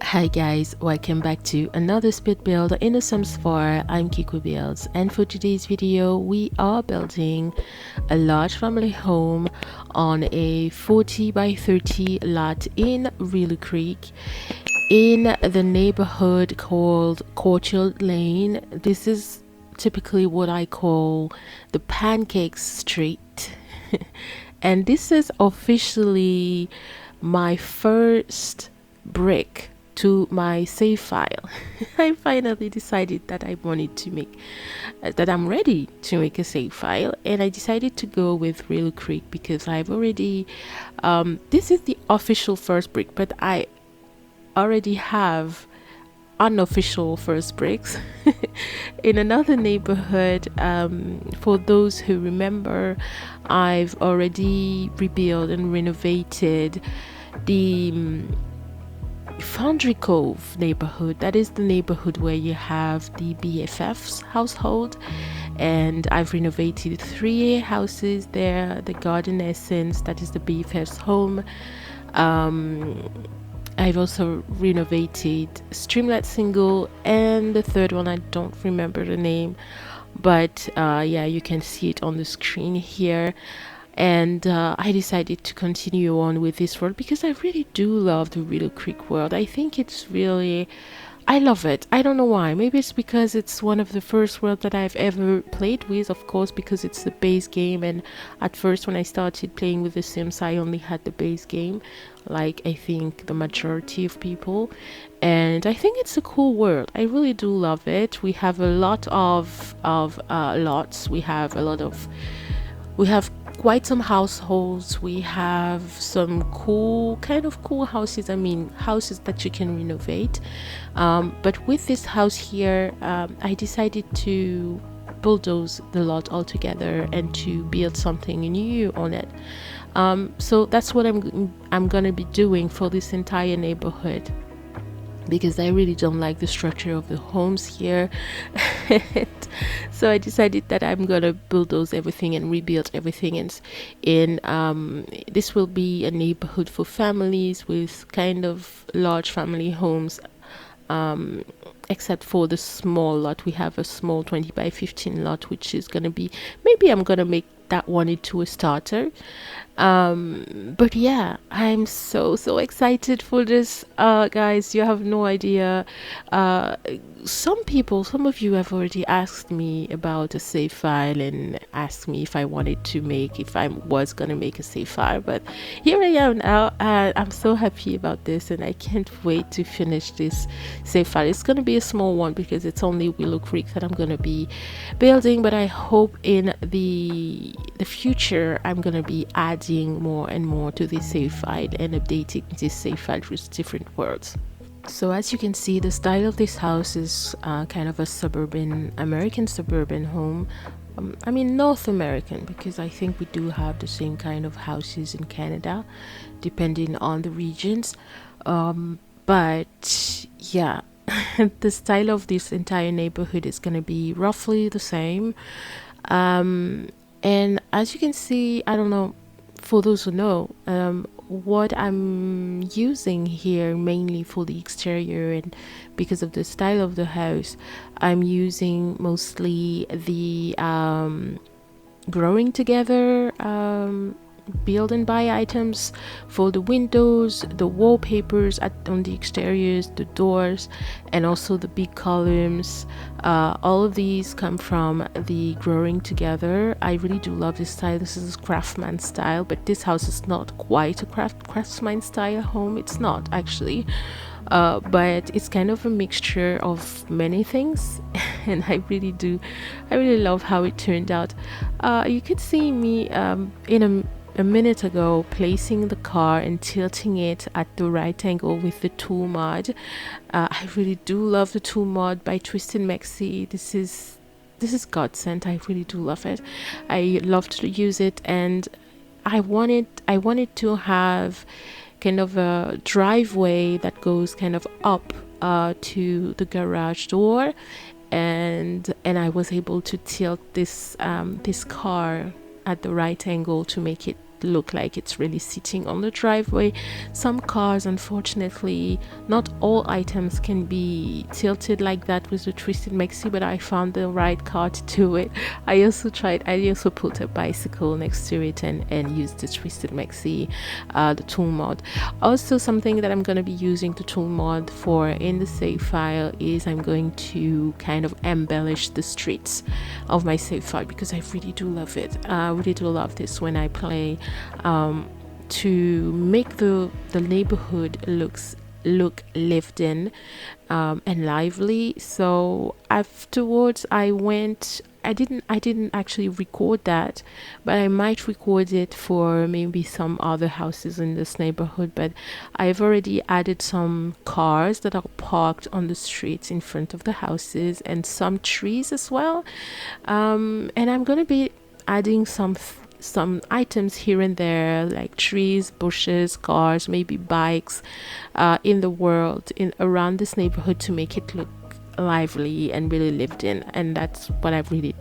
Hi guys, welcome back to another speed build in the Sims 4. I'm Kiku Builds, and for today's video we are building a large family home on a 40 by 30 lot in Willow Creek in the neighborhood called Orchard Lane. This is typically what I call the Pancake Street. And this is officially my first brick to my save file. I finally decided that I wanted to make that I'm ready to make a save file, and I decided to go with Willow Creek because I've already this is the official first brick, but I already have unofficial first bricks in another neighborhood. For those who remember, I've already rebuilt and renovated the Foundry Cove neighborhood. That is the neighborhood where you have the BFF's household, and I've renovated 3 houses there. The Garden Essence, that is the BFF's home. I've also renovated Streamlet Single, and the third one I don't remember the name, but yeah, you can see it on the screen here. And I decided to continue on with this world because I really do love the Willow Creek world. I think it's really, I love it. I don't know why. Maybe it's because it's one of the first worlds that I've ever played with, of course, because it's the base game. And at first when I started playing with The Sims, I only had the base game, like I think the majority of people. And I think it's a cool world. I really do love it. We have a lot of lots. We have quite some households. We have some kind of cool houses. I mean, houses that you can renovate. But with this house here, I decided to bulldoze the lot altogether and to build something new on it. So that's what I'm gonna be doing for this entire neighborhood, because I really don't like the structure of the homes here. So I decided that I'm gonna bulldoze everything and rebuild everything. And this will be a neighborhood for families with kind of large family homes, except for the small lot. We have a small 20 by 15 lot, which is gonna be, maybe I'm gonna make that one into a starter. But yeah, I'm so excited for this, guys. You have no idea. Some of you have already asked me about a save file and asked me if I was gonna make a save file, but here I am now. I'm so happy about this, and I can't wait to finish this save file. It's gonna be a small one because it's only Willow Creek that I'm gonna be building, but I hope in the future I'm gonna be adding more and more to this save file and updating this save file with different worlds. So as you can see, the style of this house is kind of a American suburban home. I mean North American, because I think we do have the same kind of houses in Canada depending on the regions. But yeah, the style of this entire neighborhood is going to be roughly the same. And as you can see, I don't know, for those who know, what I'm using here mainly for the exterior, and because of the style of the house, I'm using mostly the growing together build and buy items for the windows, the wallpapers on the exteriors, the doors, and also the big columns. All of these come from the growing together. I really do love this style. This is craftsman style, but this house is not quite a craftsman style home. It's not actually, but it's kind of a mixture of many things. And I really love how it turned out. You could see me in a minute ago placing the car and tilting it at the right angle with the tool mod. I really do love the tool mod by Twisted Maxi. This is godsend. I really do love it. I love to use it, and I wanted to have kind of a driveway that goes kind of up to the garage door, and I was able to tilt this car at the right angle to make it look like it's really sitting on the driveway. Some cars, unfortunately, not all items can be tilted like that with the twisted maxi, but I found the right car to do it. I also put a bicycle next to it and used the twisted maxi, the tool mod. Also, something that I'm going to be using the tool mod for in the save file is I'm going to kind of embellish the streets of my save file, because I really do love it. I really do love this when I play, to make the neighborhood look lived in, and lively. So afterwards I didn't actually record that, but I might record it for maybe some other houses in this neighborhood. But I've already added some cars that are parked on the streets in front of the houses, and some trees as well. And I'm gonna be adding some items here and there, like trees, bushes, cars, maybe bikes, in the world, in around this neighborhood, to make it look lively and really lived in. And that's what I really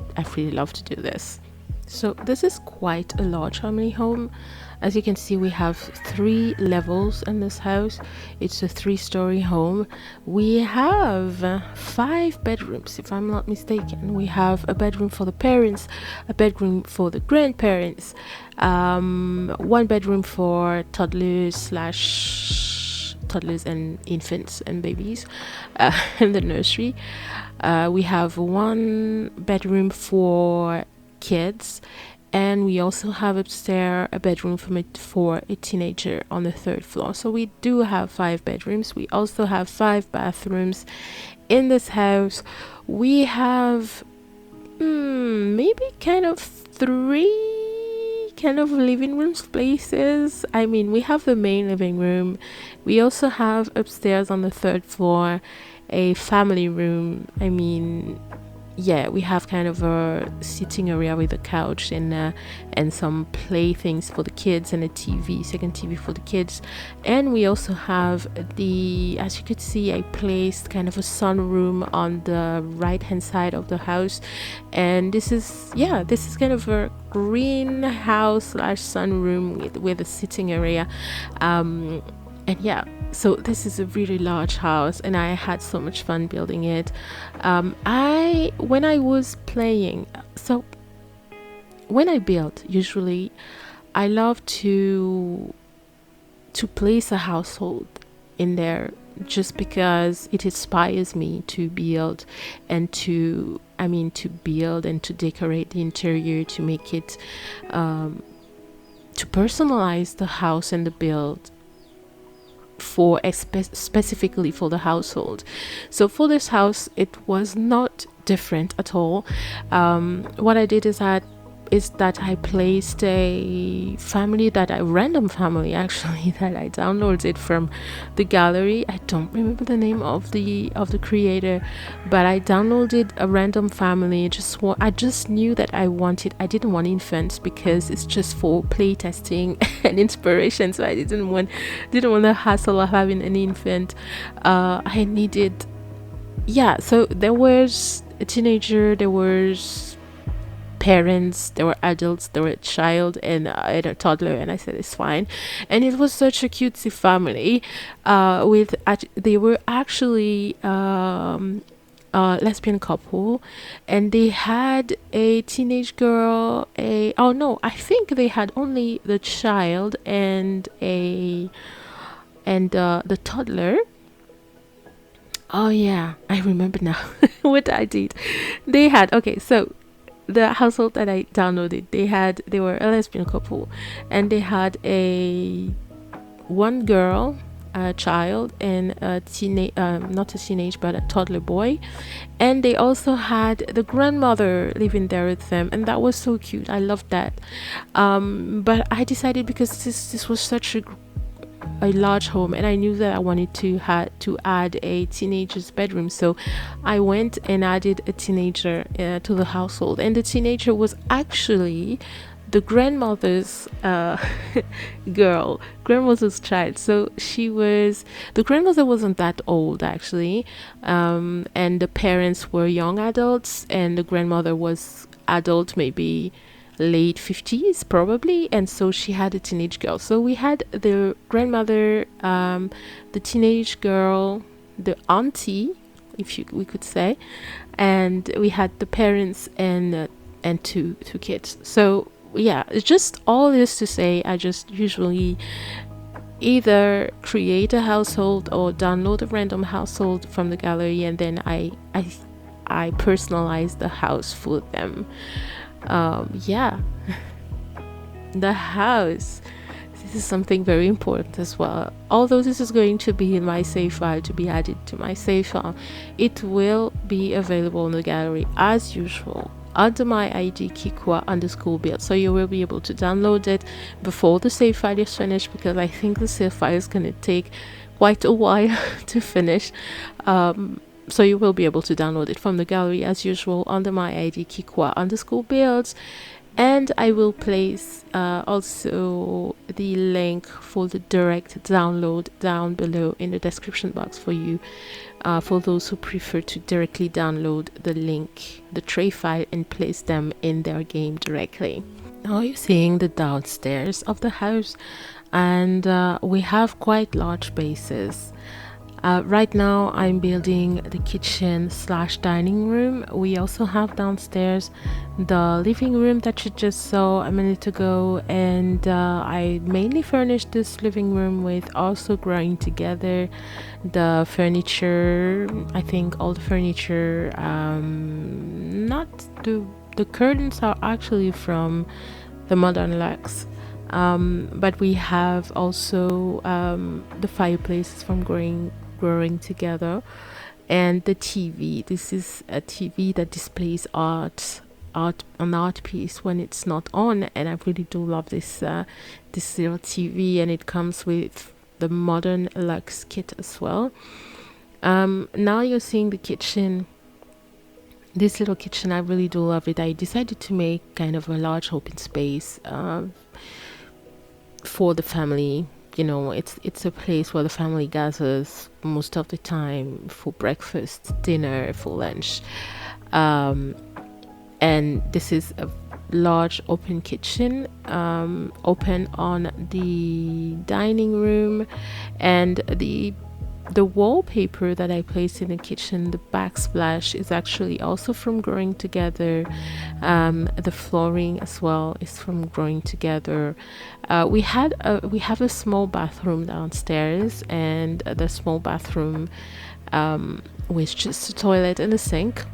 love to do this. So this is quite a large family home. As you can see, we have 3 levels in this house. It's a 3-story home. We have 5 bedrooms, if I'm not mistaken. We have a bedroom for the parents, a bedroom for the grandparents, 1 bedroom for toddlers and infants and babies, in the nursery. We have 1 bedroom for kids, and we also have upstairs a bedroom for a teenager on the 3rd floor. So we do have 5 bedrooms. We also have 5 bathrooms in this house. We have maybe kind of 3 kind of living room places. I mean, we have the main living room. We also have upstairs on the 3rd floor a family room. I mean, yeah, we have kind of a sitting area with a couch and some playthings for the kids, and a second TV for the kids. And we also have as you could see, I placed kind of a sunroom on the right hand side of the house, and this is kind of a greenhouse / sunroom with a sitting area, and yeah, so this is a really large house, and I had so much fun building it. When I was playing, so when I build, usually I love to place a household in there, just because it inspires me to build and to build and to decorate the interior, to make it, to personalize the house and the build for specifically for the household. So for this house, it was not different at all. What I did is that I placed a random family actually that I downloaded from the gallery. I don't remember the name of the creator, but I downloaded a random family. I just knew that I didn't want infants, because it's just for play testing and inspiration. So I didn't want the hassle of having an infant. I needed, so there was a teenager, there was parents, there were adults, there were a child and a toddler, and I said it's fine. And it was such a cutesy family. They were actually a lesbian couple, and they had a teenage girl. I think they had only the child and the toddler. Oh yeah, I remember now what I did. They had, so the household that I downloaded, they were a lesbian couple, and they had one girl, a child, and a not a teenage but a toddler boy, and they also had the grandmother living there with them, and that was so cute. I loved that. But I decided, because this was such a large home, and I knew that I wanted to add a teenager's bedroom, so I went and added a teenager to the household. And the teenager was actually the grandmother's grandmother's child. So the grandmother wasn't that old actually, and the parents were young adults, and the grandmother was adult, maybe late 50s probably, and so she had a teenage girl. So we had the grandmother, the teenage girl, the auntie, if we could say, and we had the parents and two kids. So yeah, it's just all this to say, I just usually either create a household or download a random household from the gallery, and then I personalize the house for them. Yeah, the house, this is something very important as well. Although this is going to be in my save file, to be added to my save file, it will be available in the gallery as usual under my ID Kikwa_build. So you will be able to download it before the save file is finished, because I think the save file is going to take quite a while to finish. So you will be able to download it from the gallery as usual under my ID Kikwa_builds. And I will place also the link for the direct download down below in the description box for you, for those who prefer to directly download the link, the tray file, and place them in their game directly. Now you're seeing the downstairs of the house, and we have quite large spaces. Right now I'm building the kitchen / dining room. We also have downstairs the living room that you just saw a minute ago, and I mainly furnished this living room with also growing together the furniture. I think all the furniture, not the curtains are actually from the Modern Luxe. But we have also the fireplaces from growing together, and the TV. This is a TV that displays an art piece when it's not on, and I really do love this little TV, and it comes with the Modern Luxe kit as well. Now you're seeing the kitchen. This little kitchen, I really do love it. I decided to make kind of a large open space for the family. You know, it's a place where the family gathers most of the time for breakfast, dinner, for lunch, and this is a large open kitchen, open on the dining room, and the wallpaper that I placed in the kitchen, the backsplash, is actually also from growing together. The flooring as well is from growing together. We have a small bathroom downstairs, and the small bathroom with just a toilet and a sink.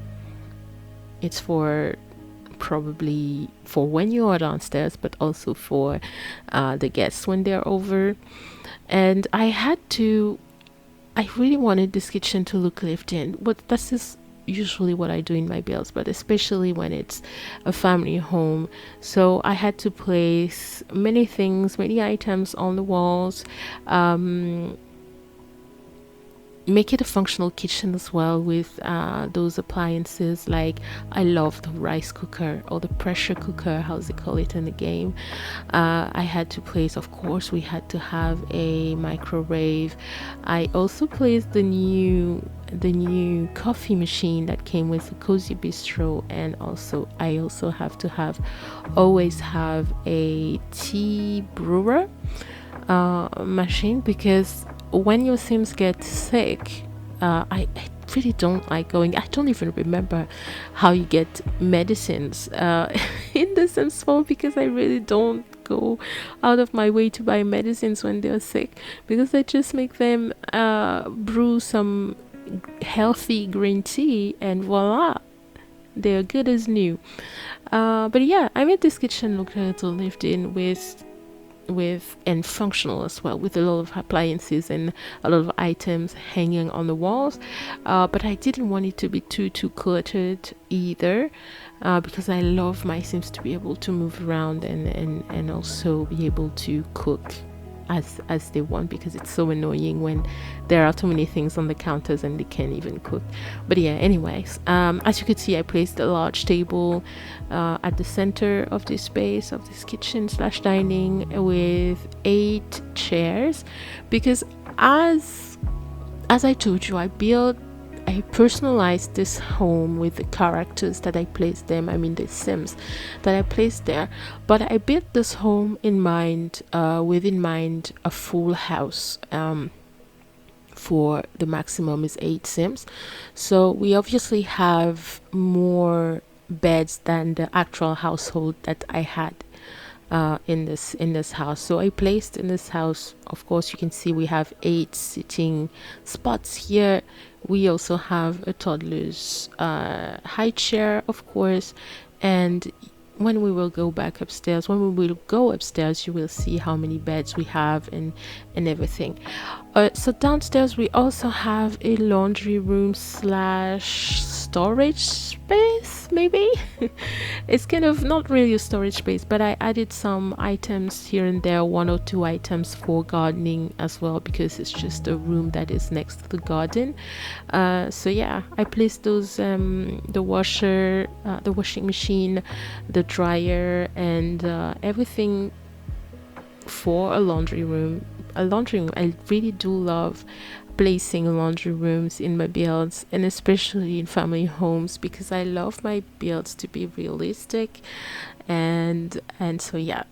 It's probably for when you are downstairs, but also for the guests when they're over. And I really wanted this kitchen to look lived in, but this is usually what I do in my builds, but especially when it's a family home. So I had to place many things, many items on the walls, make it a functional kitchen as well with those appliances. Like, I love the rice cooker, or the pressure cooker, how they call it in the game. I had to place, of course, we had to have a microwave. I also placed the new coffee machine that came with the Cozy Bistro, and I also have to always have a tea brewer machine, because when your Sims get sick, I really don't like going. I don't even remember how you get medicines in the Sims 4, because I really don't go out of my way to buy medicines when they're sick, because I just make them brew some healthy green tea, and voila, they're good as new. But yeah, I made this kitchen look a little lived in with and functional as well, with a lot of appliances and a lot of items hanging on the walls, but I didn't want it to be too cluttered either, because I love my Sims to be able to move around and also be able to cook as they want, because it's so annoying when there are too many things on the counters and they can't even cook. But yeah, anyways, as you could see, I placed a large table at the center of this space, of this kitchen / dining, with 8 chairs, because as I told you, I I personalized this home with the characters that I placed them, I mean the Sims that I placed there. But I built this home in mind, with in mind a full house. For the maximum is 8 Sims, so we obviously have more beds than the actual household that I had in this house. So I placed in this house, of course you can see we have 8 sitting spots here. We also have a toddler's high chair, of course, and when we will go back upstairs, when we will go upstairs, you will see how many beds we have and everything. So downstairs we also have a laundry room slash storage space, maybe. It's kind of not really a storage space, but I added some items here and there, 1 or 2 items for gardening as well, because it's just a room that is next to the garden. So yeah, I placed those the washer, the washing machine, the dryer, and everything for a laundry room. I really do love placing laundry rooms in my builds, and especially in family homes, because I love my builds to be realistic. And so yeah,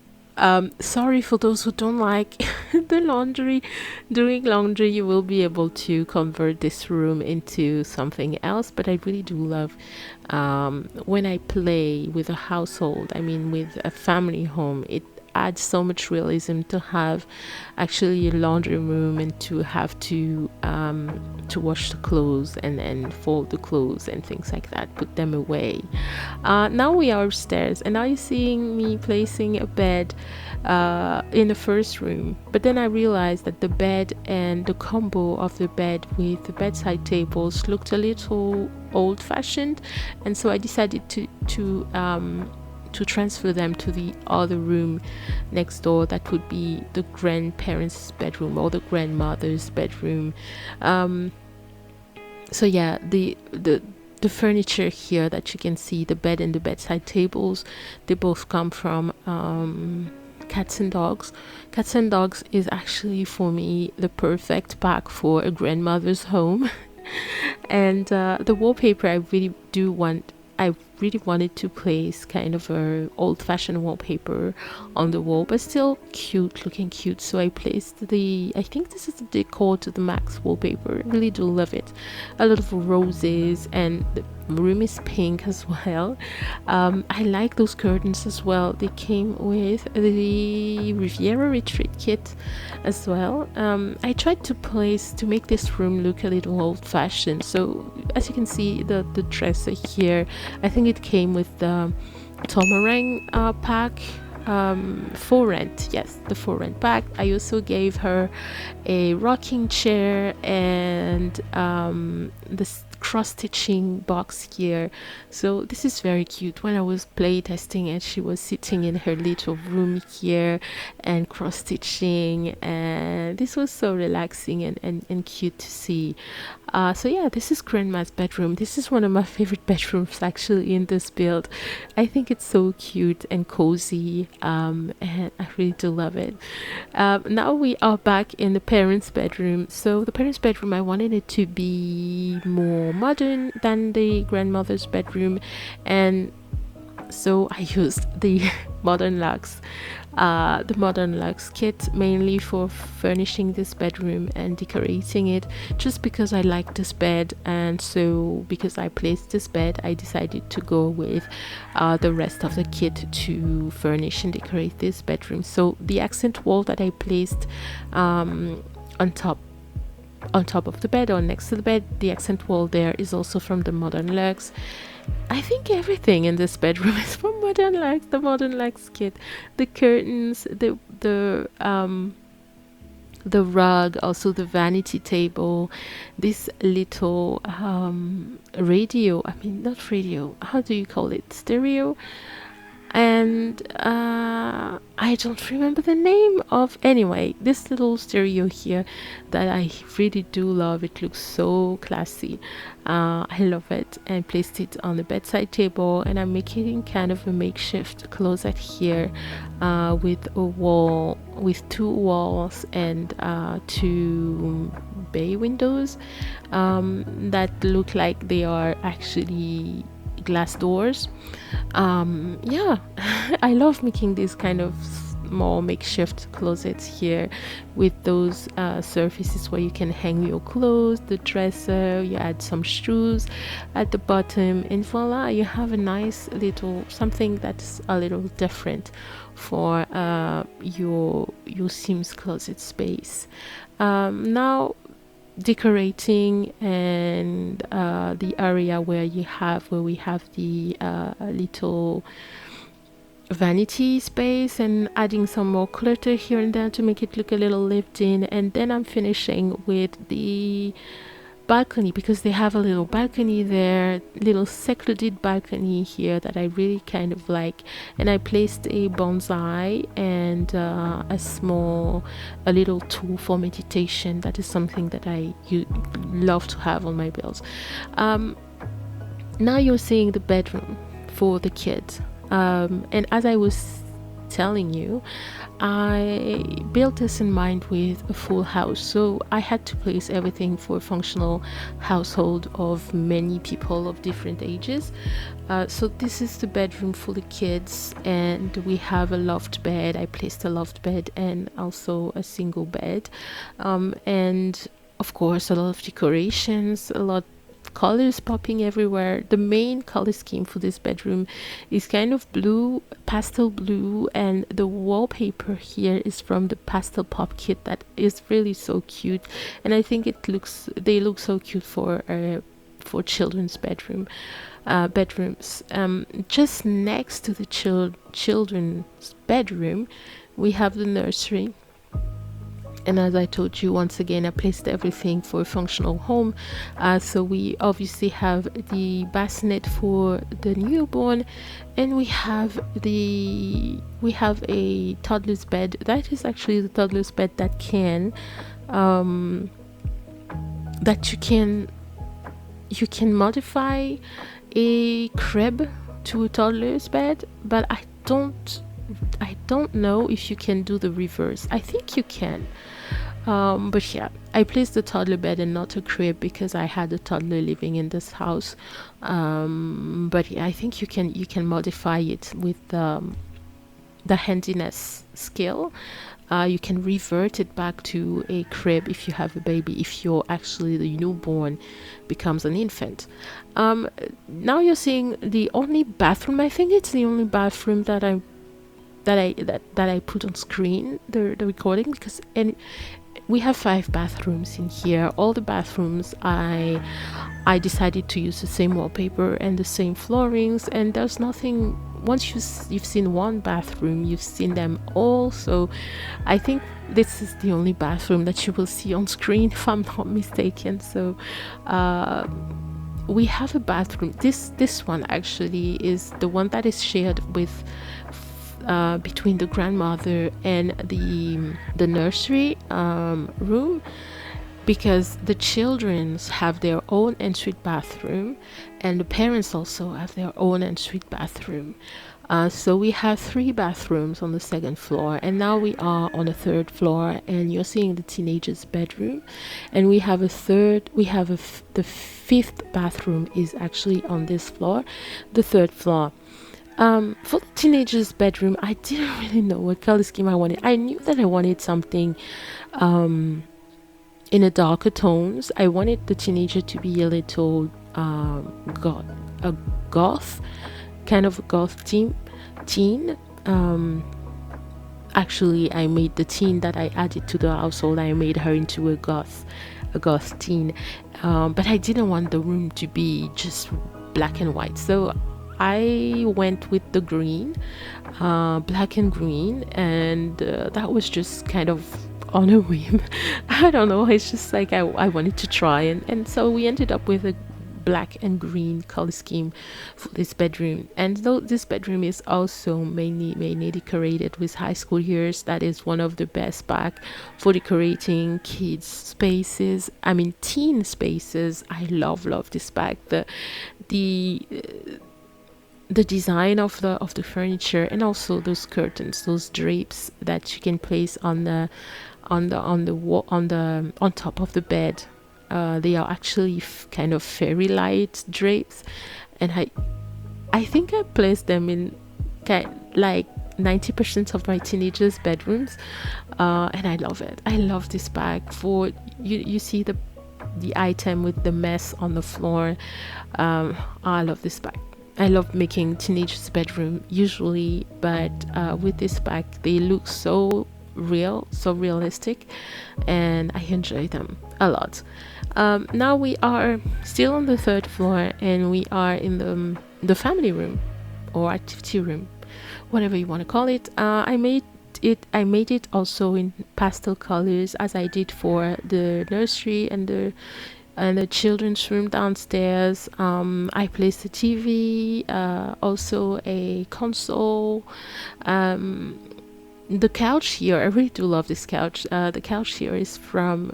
sorry for those who don't like the laundry. Doing laundry, you will be able to convert this room into something else, but I really do love when I play with a household, I mean with a family home. It adds so much realism to have actually a laundry room, and to have to wash the clothes and fold the clothes and things like that, put them away. Now we are upstairs, and now you're seeing me placing a bed in the first room, but then I realized that the bed and the combo of the bed with the bedside tables looked a little old-fashioned, and so I decided to transfer them to the other room next door. That would be the grandparents' bedroom or the grandmother's bedroom. So yeah, the furniture here that you can see, the bed and the bedside tables, they both come from Cats and Dogs. Cats and Dogs is actually for me the perfect pack for a grandmother's home. And the wallpaper, I really wanted to place kind of a old-fashioned wallpaper on the wall, but still looking cute. So I placed I think this is the decor to the Max wallpaper. I really do love it. A lot of roses, and the room is pink as well. I like those curtains as well. They came with the Riviera Retreat kit as well. I tried to make this room look a little old-fashioned. So as you can see, the dresser here, I think it came with the Tomarang pack for rent. Yes, the for rent pack. I also gave her a rocking chair and this cross-stitching box here. So this is very cute. When I was play testing it, she was sitting in her little room here and cross-stitching, and this was so relaxing and cute to see. So yeah, this is Grandma's bedroom. This is one of my favorite bedrooms actually in this build. I think it's so cute and cozy, and I really do love it. Now we are back in the parents' bedroom. So the parents' bedroom, I wanted it to be more modern than the grandmother's bedroom, and so I used the Modern Luxe kit mainly for furnishing this bedroom and decorating it, just because I like this bed. And so because I placed this bed, I decided to go with the rest of the kit to furnish and decorate this bedroom. So the accent wall that I placed on top of the bed or next to the bed, the accent wall there is also from the Modern Luxe. I think everything in this bedroom is from Modern Luxe, the Modern Luxe kit. The curtains, the rug, also the vanity table, this little radio, I mean not radio, how do you call it, stereo, and I don't remember the name of, anyway, this little stereo here that I really do love. It looks so classy. I love it, and placed it on the bedside table, and I'm making kind of a makeshift closet here with a wall, with 2 walls and 2 bay windows that look like they are actually glass doors. Yeah, I love making these kind of small makeshift closets here with those surfaces where you can hang your clothes, the dresser, you add some shoes at the bottom, and voila, you have a nice little something that's a little different for your Sims closet space. Now decorating and the area where we have the little vanity space, and adding some more clutter here and there to make it look a little lived in. And then I'm finishing with the balcony, because they have a little balcony there, little secluded balcony here that I really kind of like. And I placed a bonsai and a little tool for meditation. That is something that I love to have on my bills. Now you're seeing the bedroom for the kids. And as I was telling you, I built this in mind with a full house, so I had to place everything for a functional household of many people of different ages. So this is the bedroom for the kids, and we have a loft bed. I placed a loft bed and also a single bed, and of course a lot of decorations, a lot colors popping everywhere. The main color scheme for this bedroom is kind of blue, pastel blue, and the wallpaper here is from the pastel pop kit that is really so cute. And I think they look so cute for children's bedrooms. Just next to the children's bedroom, we have the nursery. And as I told you, once again, I placed everything for a functional home. So we obviously have the bassinet for the newborn, and we have a toddler's bed. That is actually the toddler's bed that you can modify a crib to a toddler's bed, but I don't know if you can do the reverse. I think you can. But yeah, I placed the toddler bed and not a crib because I had a toddler living in this house. But yeah, I think you can modify it with the handiness skill. You can revert it back to a crib if you have a baby, if you're actually the newborn becomes an infant. Now you're seeing the only bathroom. I think it's the only bathroom that I put on screen, the recording, because we have 5 bathrooms in here. All the bathrooms I decided to use the same wallpaper and the same floorings, and there's nothing. Once you've seen one bathroom, you've seen them all. So I think this is the only bathroom that you will see on screen, if I'm not mistaken. So we have a bathroom. This one actually is the one that is shared with between the grandmother and the nursery room, because the children have their own ensuite bathroom and the parents also have their own ensuite bathroom. So we have 3 bathrooms on the 2nd floor, and now we are on the 3rd floor, and you're seeing the teenager's bedroom. And we have the 5th bathroom is actually on this floor, the 3rd floor. For the teenager's bedroom, I didn't really know what color scheme I wanted. I knew that I wanted something in a darker tones. I wanted the teenager to be a little goth, kind of a goth teen. Actually, I made the teen that I added to the household, I made her into a goth teen. But I didn't want the room to be just black and white, so I went with the green, black and green, and that was just kind of on a whim. I don't know, it's just like I wanted to try, and so we ended up with a black and green color scheme for this bedroom. And though this bedroom is also mainly decorated with high school years, that is one of the best back for decorating kids spaces, teen spaces. I love this bag. the design of the furniture, and also those curtains, those drapes that you can place on the wall, on top of the bed. They are actually kind of fairy light drapes, and I think I placed them in like 90% of my teenagers' bedrooms, and I love it. I love this bag. For you see the item with the mess on the floor. I love this bag. I love making teenagers' bedroom usually, but with this bag, they look so real, so realistic, and I enjoy them a lot. Now we are still on the third floor, and we are in the family room or activity room, whatever you want to call it. I made it also in pastel colors, as I did for the nursery and the children's room downstairs. I placed a TV, also a console. The couch here, I really do love this couch. The couch here is from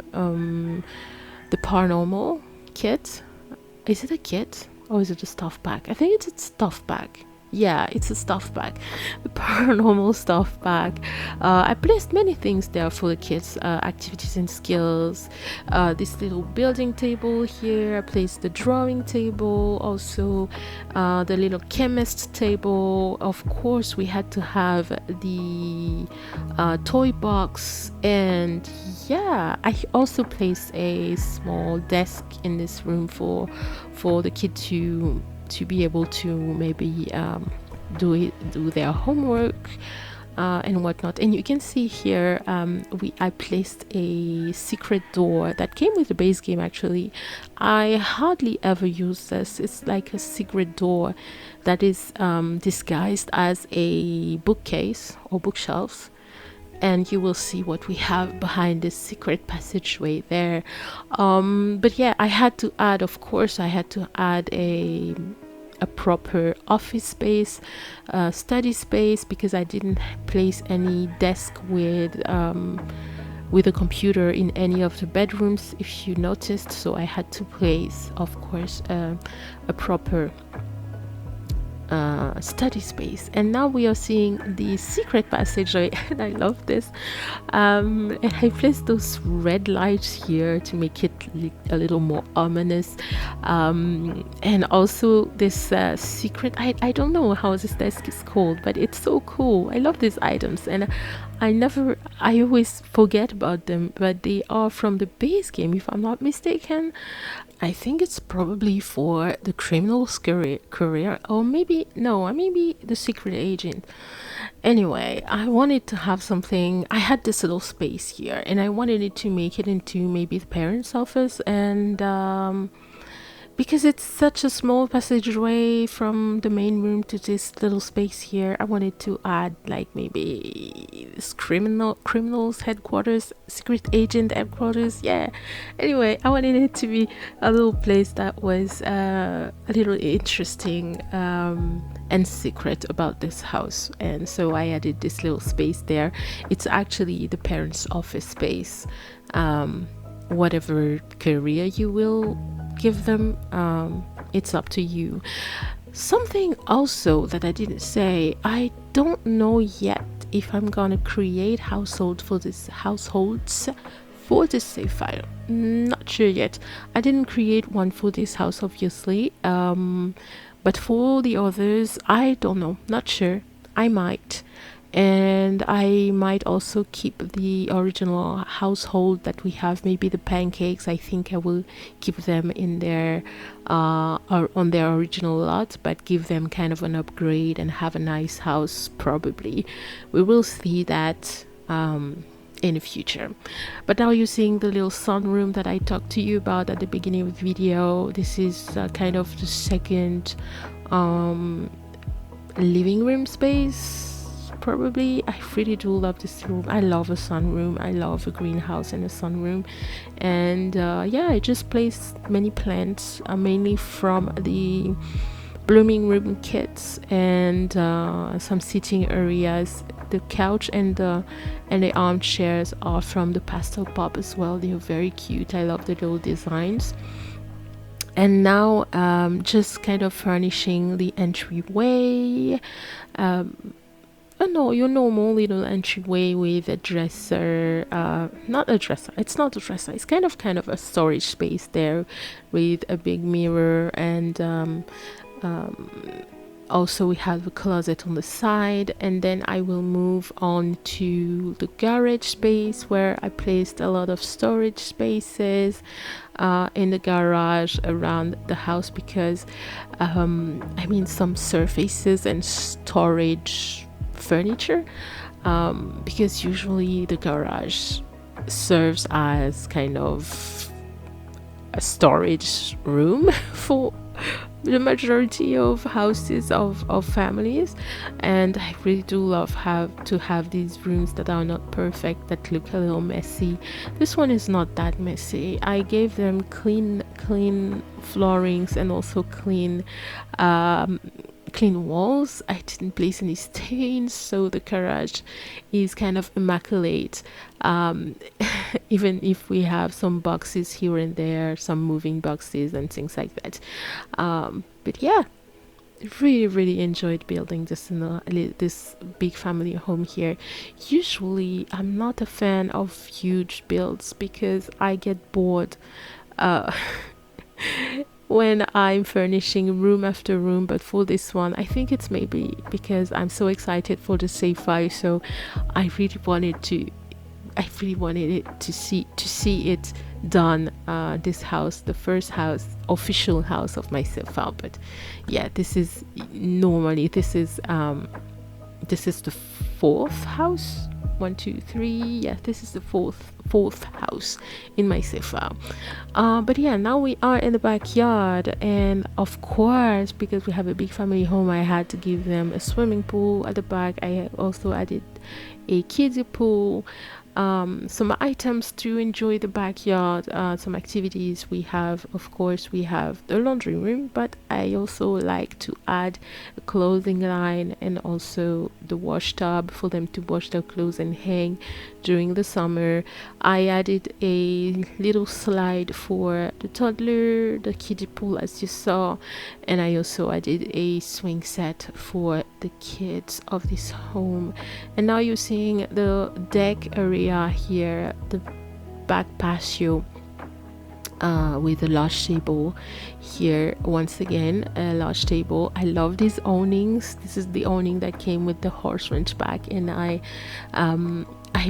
the Paranormal kit. Is it a kit or is it a stuff bag? I think it's a stuff bag. Yeah, it's a stuff bag, the Paranormal stuff bag. I placed many things there for the kids, activities and skills. This little building table here. I placed the drawing table, also the little chemist table. Of course, we had to have the toy box, and yeah, I also placed a small desk in this room for the kid to be able to maybe do their homework and whatnot. And you can see here, I placed a secret door that came with the base game. Actually, I hardly ever use this. It's like a secret door that is disguised as a bookcase or bookshelves, and you will see what we have behind this secret passageway there. But yeah, I had to add a proper office space, study space, because I didn't place any desk with a computer in any of the bedrooms, if you noticed. So I had to place, of course, a proper study space. And now we are seeing the secret passageway, and I love this. And I placed those red lights here to make it a little more ominous, and also this secret, I don't know how this desk is called, but it's so cool. I love these items, and I always forget about them, but they are from the base game, if I'm not mistaken. I think it's probably for the criminal's career, or maybe the secret agent. Anyway, I wanted to have something. I had this little space here, and I wanted it to make it into maybe the parents' office, and because it's such a small passageway from the main room to this little space here, I wanted to add like maybe this criminal's headquarters, secret agent headquarters. Yeah. Anyway, I wanted it to be a little place that was a little interesting and secret about this house, and so I added this little space there. It's actually the parents' office space. Whatever career you will give them, it's up to you. Something also that I didn't say, I don't know yet if I'm gonna create households for this save file. Not sure yet. I didn't create one for this house, obviously, but for the others, I don't know, not sure. I might. And I might also keep the original household that we have, maybe the pancakes. I think I will keep them in their or on their original lot, but give them kind of an upgrade and have a nice house. Probably we will see that in the future. But now you're seeing the little sunroom that I talked to you about at the beginning of the video. This is kind of the second living room space. Probably. I really do love this room. I love a sunroom. I love a greenhouse and a sunroom. And yeah, I just placed many plants, mainly from the blooming room kits, and some sitting areas. The couch and the armchairs are from the pastel pop as well. They are very cute. I love the little designs. And now just kind of furnishing the entryway. Oh no, your normal little entryway with a dresser, not a dresser, it's not a dresser, it's kind of a storage space there with a big mirror, and also we have a closet on the side. And then I will move on to the garage space, where I placed a lot of storage spaces in the garage around the house, because I mean, some surfaces and storage furniture, because usually the garage serves as kind of a storage room for the majority of houses of families. And I really do love to have these rooms that are not perfect, that look a little messy. This one is not that messy. I gave them clean floorings, and also clean walls. I didn't place any stains, so the garage is kind of immaculate. Even if we have some boxes here and there, some moving boxes and things like that. But yeah, really enjoyed building this big family home here. Usually I'm not a fan of huge builds, because I get bored when I'm furnishing room after room. But for this one, I think it's maybe because I'm so excited for the sci-fi, so I really wanted it to see it done. This house, the first official house of my sci-fi. But yeah, this is the fourth house. 1, 2, 3. Yeah, this is the fourth house in my sci-fi. But yeah, now we are in the backyard, and of course, because we have a big family home, I had to give them a swimming pool at the back. I also added a kiddie pool, some items to enjoy the backyard, some activities. We have the laundry room, but I also like to add a clothing line, and also the wash tub for them to wash their clothes and hang during the summer. I added a little slide for the toddler, the kiddie pool as you saw, and I also added a swing set for the kids of this home. And now you're seeing the deck area here, the back patio, with a large table here. Once again, a large table. I love these awnings. This is the awning that came with the horse ranch back, and I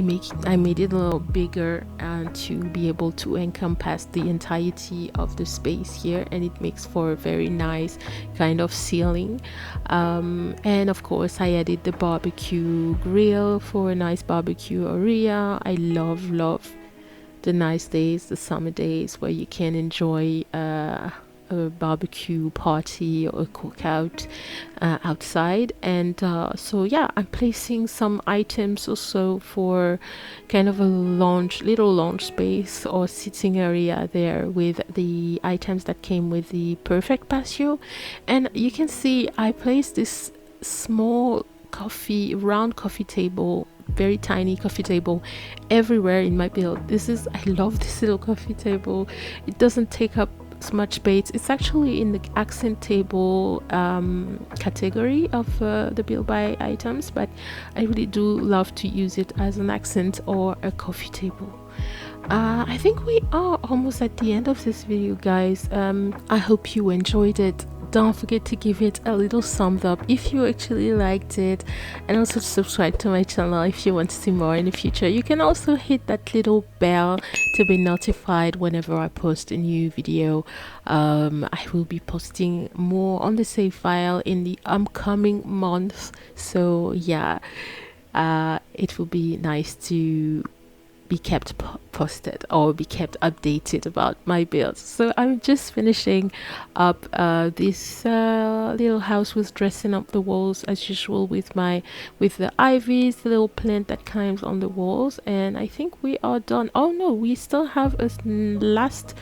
made it a little bigger to be able to encompass the entirety of the space here, and it makes for a very nice kind of ceiling. And of course, I added the barbecue grill for a nice barbecue area. I love the nice days, the summer days, where you can enjoy a barbecue party or a cookout outside. And so yeah, I'm placing some items also for kind of a little lounge space or sitting area there, with the items that came with the perfect patio. And you can see I placed this small round coffee table, very tiny coffee table, everywhere in my build. I love this little coffee table. It doesn't take up as much space. It's actually in the accent table category of the build by items, but I really do love to use it as an accent or a coffee table. I think we are almost at the end of this video, guys. I hope you enjoyed it. Don't forget to give it a little thumbs up if you actually liked it, and also subscribe to my channel if you want to see more in the future. You can also hit that little bell to be notified whenever I post a new video. I will be posting more on the save file in the upcoming months, so yeah, it will be nice to be kept posted or be kept updated about my builds. So I'm just finishing up this little house with dressing up the walls as usual with the ivies, the little plant that climbs on the walls, and I think we are done. Oh no, we still have a last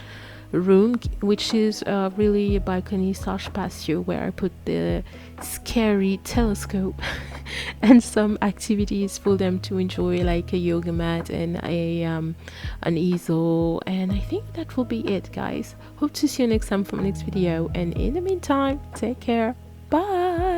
room, which is really a balcony slash patio where I put the scary telescope and some activities for them to enjoy, like a yoga mat and an easel. And I think that will be it, guys. Hope to see you next time for my next video, and in the meantime, take care. Bye.